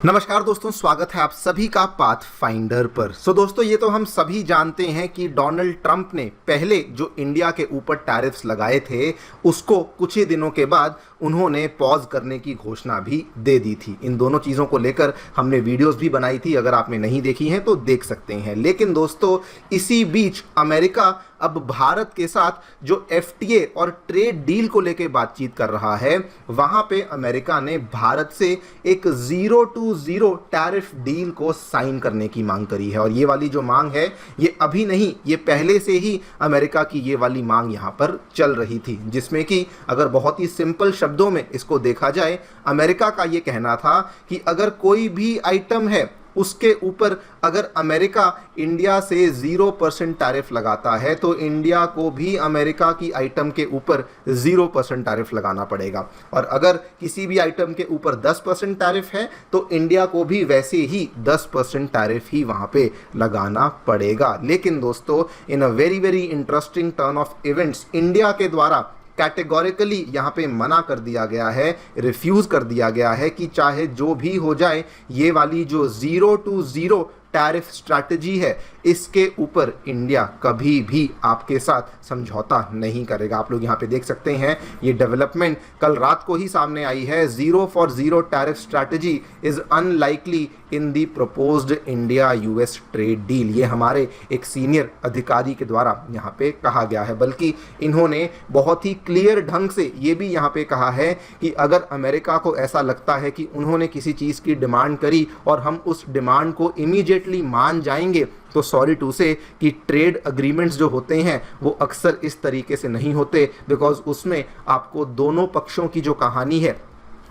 नमस्कार दोस्तों, स्वागत है आप सभी का पाथ फाइंडर पर। दोस्तों, ये तो हम सभी जानते हैं कि डोनाल्ड ट्रंप ने पहले जो इंडिया के ऊपर टैरिफ्स लगाए थे उसको कुछ ही दिनों के बाद उन्होंने पॉज करने की घोषणा भी दे दी थी। इन दोनों चीज़ों को लेकर हमने वीडियोस भी बनाई थी, अगर आपने नहीं देखी हैं तो देख सकते हैं। लेकिन दोस्तों, इसी बीच अमेरिका अब भारत के साथ जो FTA और ट्रेड डील को लेकर बातचीत कर रहा है, वहां पे अमेरिका ने भारत से एक 0-0 टैरिफ डील को साइन करने की मांग करी है। और ये वाली जो मांग है, ये अभी नहीं, ये पहले से ही अमेरिका की ये वाली मांग यहां पर चल रही थी, जिसमें कि अगर बहुत ही सिंपल शब्दों में इसको देखा जाए, अमेरिका का ये कहना था कि अगर कोई भी आइटम है उसके ऊपर अगर अमेरिका इंडिया से 0% टैरिफ लगाता है तो इंडिया को भी अमेरिका की आइटम के ऊपर 0% टैरिफ लगाना पड़ेगा। और अगर किसी भी आइटम के ऊपर 10% टैरिफ है तो इंडिया को भी वैसे ही 10% टैरिफ ही वहां पे लगाना पड़ेगा। लेकिन दोस्तों, in a very very interesting turn of events, India के द्वारा कैटेगोरिकली यहाँ पे मना कर दिया गया है, रिफ्यूज़ कर दिया गया है कि चाहे जो भी हो जाए, ये वाली जो 0-0 टैरिफ स्ट्रैटेजी है, इसके ऊपर इंडिया कभी भी आपके साथ समझौता नहीं करेगा। आप लोग यहाँ पे देख सकते हैं, ये डेवलपमेंट कल रात को ही सामने आई है। 0-for-0 tariff strategy is unlikely in the proposed India US trade deal. ये हमारे एक सीनियर अधिकारी के द्वारा यहाँ पे कहा गया है। बल्कि इन्होंने बहुत ही क्लियर ढंग से ये भी यहाँ पे कहा है कि अगर अमेरिका को ऐसा लगता है कि उन्होंने किसी चीज़ की डिमांड करी और हम उस डिमांड को इमीडिएटली मान जाएंगे, तो सॉरी टू से कि ट्रेड अग्रीमेंट्स जो होते हैं वो अक्सर इस तरीके से नहीं होते, बिकॉज उसमें आपको दोनों पक्षों की जो कहानी है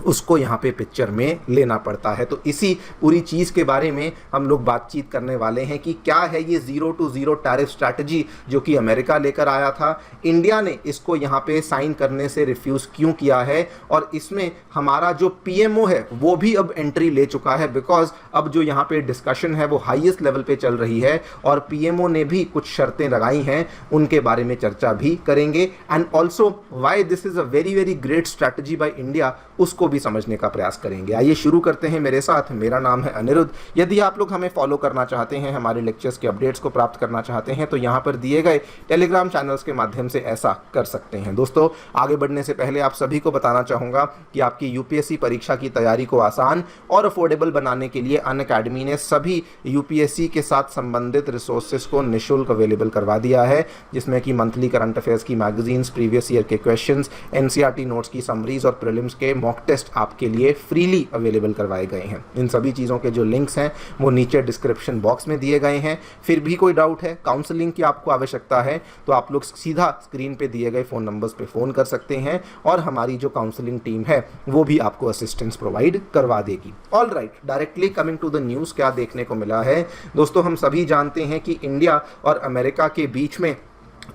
उसको यहाँ पे पिक्चर में लेना पड़ता है। तो इसी पूरी चीज़ के बारे में हम लोग बातचीत करने वाले हैं कि क्या है ये 0-0 टैरिफ स्ट्रैटेजी जो कि अमेरिका लेकर आया था, इंडिया ने इसको यहाँ पे साइन करने से रिफ्यूज़ क्यों किया है, और इसमें हमारा जो PMO है वो भी अब एंट्री ले चुका है। बिकॉज अब जो यहाँ पे डिस्कशन है वो हाईएस्ट लेवल पे चल रही है और PMO ने भी कुछ शर्तें लगाई हैं, उनके बारे में चर्चा भी करेंगे। And also why this is a very very great strategy by India, उसको भी समझने का प्रयास करेंगे। आइए शुरू करते हैं मेरे साथ। मेरा नाम है अनिरुद्ध। यदि आप लोग हमें फॉलो करना चाहते हैं, हमारे लेक्चर्स के अपडेट्स को प्राप्त करना चाहते हैं, तो यहाँ पर दिए गए टेलीग्राम चैनल्स के माध्यम से ऐसा कर सकते हैं। दोस्तों, आगे बढ़ने से पहले आप सभी को बताना चाहूँगा कि आपकी UPSC परीक्षा की तैयारी को आसान और अफोर्डेबल बनाने के लिए अनअकैडमी ने सभी UPSC के साथ संबंधित रिसोर्सेज को निःशुल्क अवेलेबल करवा दिया है, जिसमें कि मंथली करंट अफेयर्स की मैगजीन्स, प्रीवियस ईयर के क्वेश्चंस, NCERT नोट्स की समरीज और प्रीलिम्स के मॉक टेस्ट आपके लिए फ्रीली अवेलेबल करवाए गए हैं। इन सभी चीज़ों के जो लिंक्स हैं वो नीचे डिस्क्रिप्शन बॉक्स में दिए गए हैं। फिर भी कोई डाउट है, काउंसलिंग की आपको आवश्यकता है, तो आप लोग सीधा स्क्रीन पे दिए गए फ़ोन नंबर्स पे फ़ोन कर सकते हैं और हमारी जो काउंसलिंग टीम है वो भी आपको असिस्टेंस प्रोवाइड करवा देगी। All right, directly coming to the news, क्या देखने को मिला है दोस्तों। हम सभी जानते हैं कि इंडिया और अमेरिका के बीच में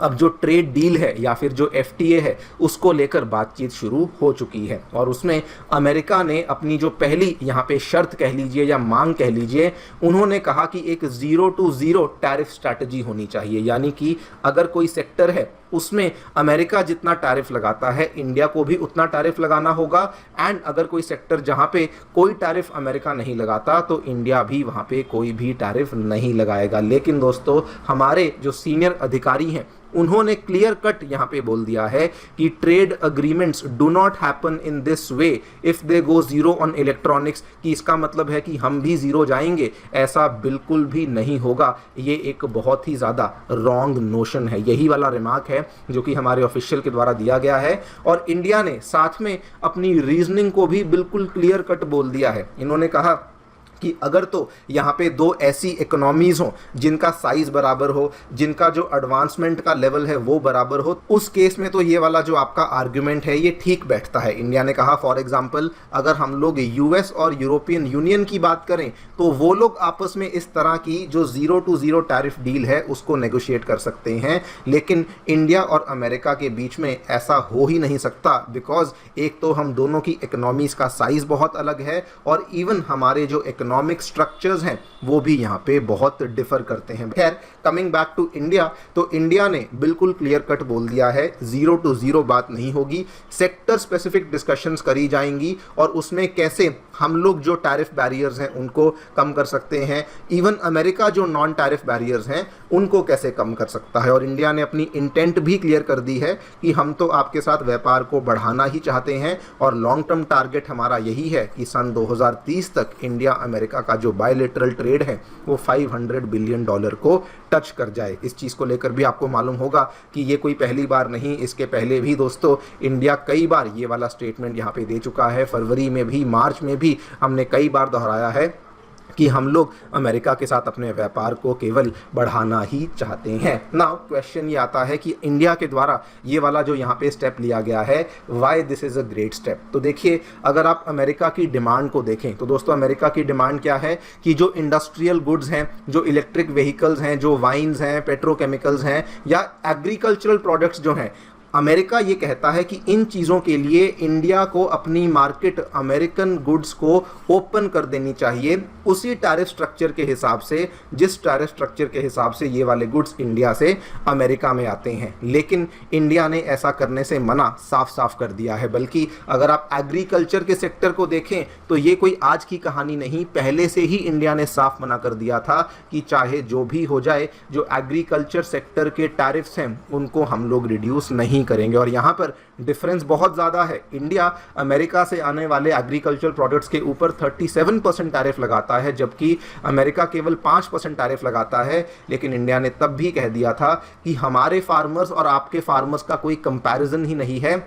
अब जो ट्रेड डील है या फिर जो FTA है उसको लेकर बातचीत शुरू हो चुकी है। और उसमें अमेरिका ने अपनी जो पहली यहाँ पे शर्त कह लीजिए या मांग कह लीजिए, उन्होंने कहा कि एक 0-0 टैरिफ स्ट्रैटेजी होनी चाहिए। यानी कि अगर कोई सेक्टर है उसमें अमेरिका जितना टैरिफ लगाता है, इंडिया को भी उतना टैरिफ लगाना होगा। एंड अगर कोई सेक्टर जहाँ पे कोई टैरिफ अमेरिका नहीं लगाता तो इंडिया भी वहाँ पे कोई भी टैरिफ नहीं लगाएगा। लेकिन दोस्तों, हमारे जो सीनियर अधिकारी हैं उन्होंने क्लियर कट यहाँ पे बोल दिया है कि trade agreements do not happen in this way if they go 0 on electronics, कि इसका मतलब है कि हम भी 0 जाएंगे, ऐसा बिल्कुल भी नहीं होगा। ये एक बहुत ही ज़्यादा रॉन्ग नोशन है। यही वाला रिमार्क है जो कि हमारे ऑफिशियल के द्वारा दिया गया है। और इंडिया ने साथ में अपनी रीजनिंग को भी बिल्कुल क्लियर कट बोल दिया है। इन्होंने कहा कि अगर तो यहाँ पे दो ऐसी इकोनॉमीज हो जिनका साइज बराबर हो, जिनका जो एडवांसमेंट का लेवल है वो बराबर हो, उस केस में तो ये वाला जो आपका आर्ग्यूमेंट है ये ठीक बैठता है। इंडिया ने कहा फॉर एग्जांपल अगर हम लोग US और यूरोपियन यूनियन की बात करें तो वो लोग आपस में इस तरह की जो 0-0 टैरिफ डील है उसको नेगोशिएट कर सकते हैं, लेकिन इंडिया और अमेरिका के बीच में ऐसा हो ही नहीं सकता। बिकॉज एक तो हम दोनों की इकोनॉमीज का साइज बहुत अलग है और इवन हमारे जो इकोनॉमी इकोनॉमिक स्ट्रक्चर्स हैं वो भी यहाँ पे बहुत डिफर करते हैं। खैर, कमिंग बैक टू इंडिया, तो इंडिया ने बिल्कुल क्लियर कट बोल दिया है 0 to 0 बात नहीं होगी, सेक्टर स्पेसिफिक डिस्कशंस करी जाएंगी और उसमें कैसे हम लोग जो टैरिफ बैरियर्स हैं उनको कम कर सकते हैं, इवन अमेरिका जो नॉन टैरिफ बैरियर्स हैं उनको कैसे कम कर सकता है। और इंडिया ने अपनी इंटेंट भी क्लियर कर दी है कि हम तो आपके साथ व्यापार को बढ़ाना ही चाहते हैं और लॉन्ग टर्म टारगेट हमारा यही है कि सन 2030 तक इंडिया अमेरिका का जो बायलैटरल ट्रेड है वो $500 बिलियन को टच कर जाए। इस चीज़ को लेकर भी आपको मालूम होगा कि ये कोई पहली बार नहीं, इसके पहले भी दोस्तों इंडिया कई बार ये वाला स्टेटमेंट यहाँ पे दे चुका है। फरवरी में भी, मार्च में भी हमने कई बार दोहराया है कि हम लोग अमेरिका के साथ अपने व्यापार को केवल बढ़ाना ही चाहते हैं। नाउ क्वेश्चन ये आता है कि इंडिया के द्वारा ये वाला जो यहाँ पे स्टेप लिया गया है, why this is a great step. तो देखिए, अगर आप अमेरिका की डिमांड को देखें तो दोस्तों अमेरिका की डिमांड क्या है कि जो इंडस्ट्रियल गुड्स हैं, जो इलेक्ट्रिक व्हीकल्स हैं, जो वाइन्स हैं, पेट्रोकेमिकल्स हैं या एग्रीकल्चरल प्रोडक्ट्स जो हैं, अमेरिका ये कहता है कि इन चीज़ों के लिए इंडिया को अपनी मार्केट अमेरिकन गुड्स को ओपन कर देनी चाहिए उसी टैरिफ स्ट्रक्चर के हिसाब से जिस टैरिफ स्ट्रक्चर के हिसाब से ये वाले गुड्स इंडिया से अमेरिका में आते हैं। लेकिन इंडिया ने ऐसा करने से मना साफ साफ कर दिया है। बल्कि अगर आप एग्रीकल्चर के सेक्टर को देखें तो ये कोई आज की कहानी नहीं, पहले से ही इंडिया ने साफ मना कर दिया था कि चाहे जो भी हो जाए, जो एग्रीकल्चर सेक्टर के टैरिफ्स हैं उनको हम लोग रिड्यूस नहीं करेंगे। और यहाँ पर डिफरेंस बहुत ज़्यादा है। इंडिया अमेरिका से आने वाले एग्रीकल्चर प्रोडक्ट्स के ऊपर 37% टैरिफ लगाता है, जबकि अमेरिका केवल 5% टैरिफ लगाता है। लेकिन इंडिया ने तब भी कह दिया था कि हमारे फार्मर्स और आपके फार्मर्स का कोई कंपैरिजन ही नहीं है।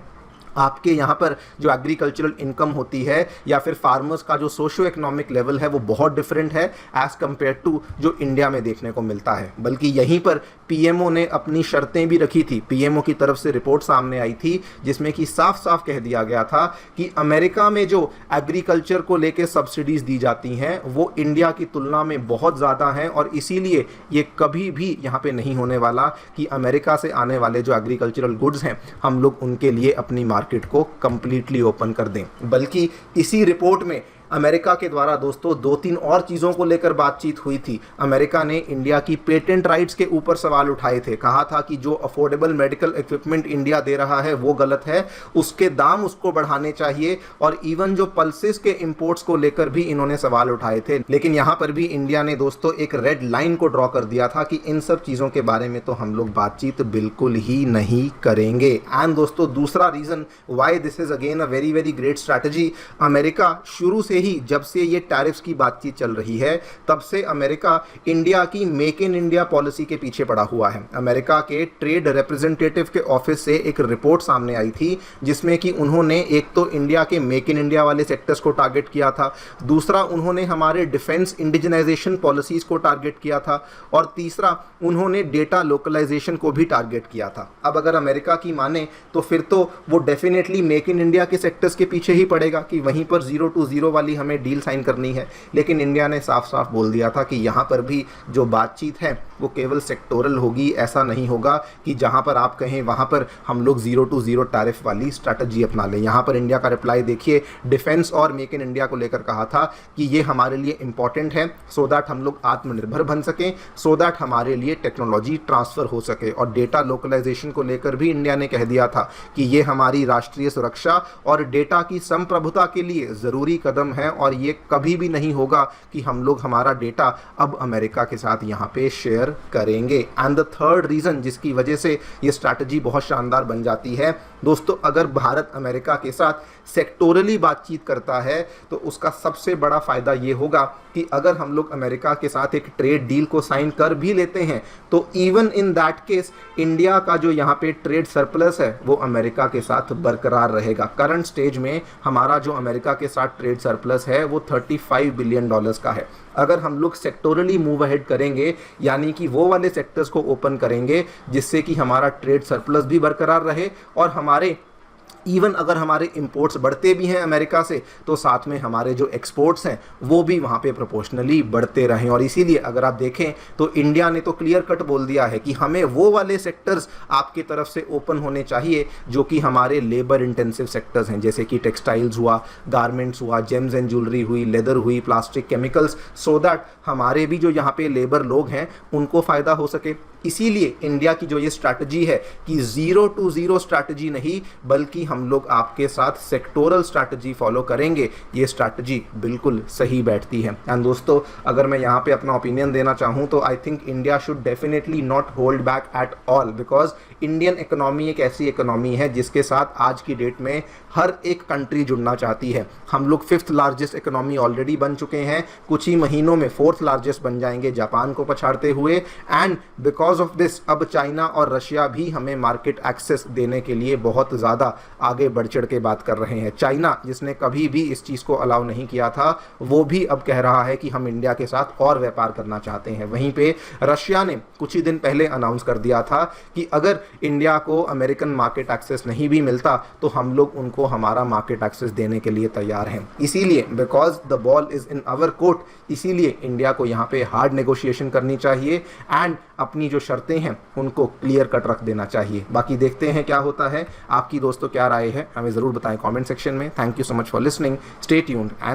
आपके यहाँ पर जो एग्रीकल्चरल इनकम होती है या फिर फार्मर्स का जो सोशियो इकोनॉमिक लेवल है वो बहुत डिफरेंट है एज़ कम्पेयर टू जो इंडिया में देखने को मिलता है। बल्कि यहीं पर पीएमओ ने अपनी शर्तें भी रखी थी। पीएमओ की तरफ से रिपोर्ट सामने आई थी जिसमें कि साफ साफ कह दिया गया था कि अमेरिका में जो एग्रीकल्चर को लेकर सब्सिडीज़ दी जाती हैं वो इंडिया की तुलना में बहुत ज़्यादा हैं और इसीलिए ये कभी भी यहाँ पे नहीं होने वाला कि अमेरिका से आने वाले जो एग्रीकल्चरल गुड्स हैं हम लोग उनके लिए अपनी मार्केट को कंप्लीटली ओपन कर दें। बल्कि इसी रिपोर्ट में अमेरिका के द्वारा दोस्तों 2-3 और चीज़ों को लेकर बातचीत हुई थी। अमेरिका ने इंडिया की पेटेंट राइट्स के ऊपर सवाल उठाए थे। कहा था कि जो अफोर्डेबल मेडिकल इक्विपमेंट इंडिया दे रहा है वो गलत है, उसके दाम उसको बढ़ाने चाहिए। और इवन जो पल्सेस के इंपोर्ट्स को लेकर भी इन्होंने सवाल उठाए थे। लेकिन यहाँ पर भी इंडिया ने दोस्तों एक रेड लाइन को ड्रॉ कर दिया था कि इन सब चीज़ों के बारे में तो हम लोग बातचीत बिल्कुल ही नहीं करेंगे। एंड दोस्तों दूसरा reason why this is again a very very great strategy, America शुरू से ही जब से ये टैरिफ्स की बातचीत चल रही है तब से अमेरिका इंडिया की मेक इन इंडिया पॉलिसी के पीछे पड़ा हुआ है। अमेरिका के ट्रेड रिप्रेजेंटेटिव के ऑफिस से एक रिपोर्ट सामने आई थी जिसमें कि उन्होंने एक तो इंडिया के मेक इन इंडिया वाले सेक्टर्स को टारगेट किया था, दूसरा उन्होंने हमारे डिफेंस इंडिजनाइजेशन पॉलिसीज को टारगेट किया था और तीसरा उन्होंने डेटा लोकलाइजेशन को भी टारगेट किया था। अब अगर अमेरिका की माने तो फिर तो वो डेफिनेटली मेक इन इंडिया के सेक्टर्स के पीछे ही पड़ेगा कि वहीं पर 0 to 0 वाली हमें डील साइन करनी है। लेकिन इंडिया ने साफ साफ बोल दिया था कि यहाँ पर भी जो बातचीत है वो केवल सेक्टोरल होगी। ऐसा नहीं होगा कि जहाँ पर आप कहें वहाँ पर हम लोग 0 to 0 टैरिफ वाली स्ट्रैटेजी अपना लें। यहाँ पर इंडिया का रिप्लाई देखिए, डिफेंस और मेक इन इंडिया को लेकर कहा था कि ये हमारे लिए इंपॉर्टेंट है सो दैट हम लोग आत्मनिर्भर बन सकें, सो दैट हमारे लिए टेक्नोलॉजी ट्रांसफ़र हो सके। और डेटा लोकलाइजेशन को लेकर भी इंडिया ने कह दिया था कि ये हमारी राष्ट्रीय सुरक्षा और डेटा की संप्रभुता के लिए ज़रूरी कदम है और ये कभी भी नहीं होगा कि हम लोग हमारा डेटा अब अमेरिका के साथ यहाँ पे शेयर करेंगे। एंड द थर्ड रीज़न जिसकी वजह से ये स्ट्रैटेजी बहुत शानदार बन जाती है दोस्तों, अगर भारत अमेरिका के साथ सेक्टोरली बातचीत करता है तो उसका सबसे बड़ा फ़ायदा ये होगा कि अगर हम लोग अमेरिका के साथ एक ट्रेड डील को साइन कर भी लेते हैं तो even in that case India का जो यहाँ पे ट्रेड सरप्लस है वो अमेरिका के साथ बरकरार रहेगा। करंट स्टेज में हमारा जो अमेरिका के साथ ट्रेड सरप्लस है वो $35 बिलियन का है। अगर हम लोग सेक्टोरली मूव अहेड करेंगे यानी कि वो वाले सेक्टर्स को ओपन करेंगे जिससे कि हमारा ट्रेड सरप्लस भी बरकरार रहे और हमारे इवन अगर हमारे इंपोर्ट्स बढ़ते भी हैं अमेरिका से, तो साथ में हमारे जो एक्सपोर्ट्स हैं वो भी वहाँ पे प्रोपोर्शनली बढ़ते रहें। और इसीलिए अगर आप देखें तो इंडिया ने तो क्लियर कट बोल दिया है कि हमें वो वाले सेक्टर्स आपकी तरफ से ओपन होने चाहिए जो कि हमारे लेबर इंटेंसिव सेक्टर्स हैं, जैसे कि टेक्सटाइल्स हुआ, गारमेंट्स हुआ, जेम्स एंड ज्वेलरी हुई, लेदर हुई, प्लास्टिक, केमिकल्स, सो दैट हमारे भी जो यहाँ पे लेबर लोग हैं उनको फ़ायदा हो सके। इसीलिए इंडिया की जो ये स्ट्रैटेजी है कि 0 to 0 स्ट्रैटेजी नहीं, बल्कि हम लोग आपके साथ सेक्टोरल स्ट्रैटेजी फॉलो करेंगे, ये स्ट्रैटेजी बिल्कुल सही बैठती है। एंड दोस्तों, अगर मैं यहाँ पे अपना ओपिनियन देना चाहूँ तो I think India should definitely not hold back at all, because Indian economy एक ऐसी इकोनॉमी है जिसके साथ आज की डेट में हर एक कंट्री जुड़ना चाहती है। हम लोग 5th लार्जेस्ट इकोनॉमी ऑलरेडी बन चुके हैं, कुछ ही महीनों में 4th लार्जेस्ट बन जाएंगे जापान को पछाड़ते हुए। एंड बिकॉज ऑफ दिस अब चाइना और रशिया भी हमें मार्केट एक्सेस देने के लिए बहुत ज़्यादा आगे बढ़ चढ़ के बात कर रहे हैं। चाइना, जिसने कभी भी इस चीज़ को अलाउ नहीं किया था, वो भी अब कह रहा है कि हम इंडिया के साथ और व्यापार करना चाहते हैं। वहीं पे रशिया ने कुछ ही दिन पहले अनाउंस कर दिया था कि अगर इंडिया को अमेरिकन मार्केट एक्सेस नहीं भी मिलता तो हम लोग उनको हमारा मार्केट एक्सेस देने के लिए तैयार हैं। इसीलिए because the ball is in our court, इसीलिए इंडिया को यहाँ पे हार्ड नेगोशिएशन करनी चाहिए एंड अपनी जो शर्तें हैं उनको क्लियर कट रख देना चाहिए। बाकी देखते हैं क्या होता है। आपकी दोस्तों क्या राय है हमें ज़रूर बताएं कमेंट सेक्शन में। Thank you so much for listening, stay tuned and